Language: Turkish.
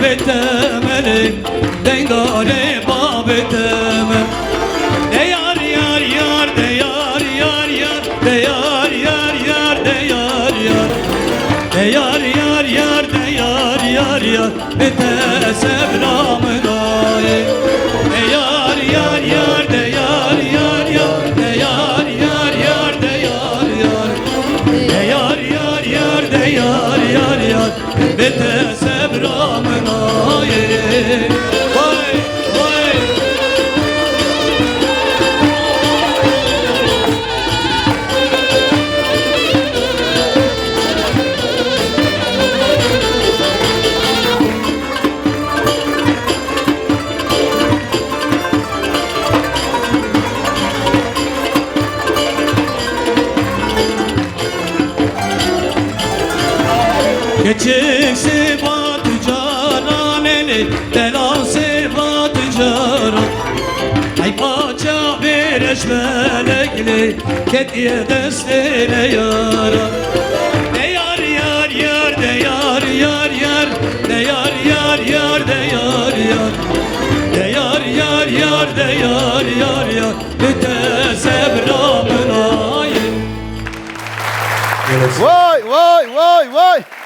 betemeli Dengare babeteme De yar yar yar de yar yar yar De yar yar yar de yar yar De yar yar yar de yar yar yar Bete sevramın ayı De yar yar yar de yar yar yar De yar yar yar de yar yar De yar yar yar de yar yar yar Bete sevramın ayı Vay vay Geçik sıfatı canan eli Delal sıfatı canan Ay paça bir eşmelekli Kediye destine yara De yar yar yar de yar yar yar De yar yar yar de yar yar De yar yar yar de yar yar yar Bite sevramın ayı Vay vay vay vay.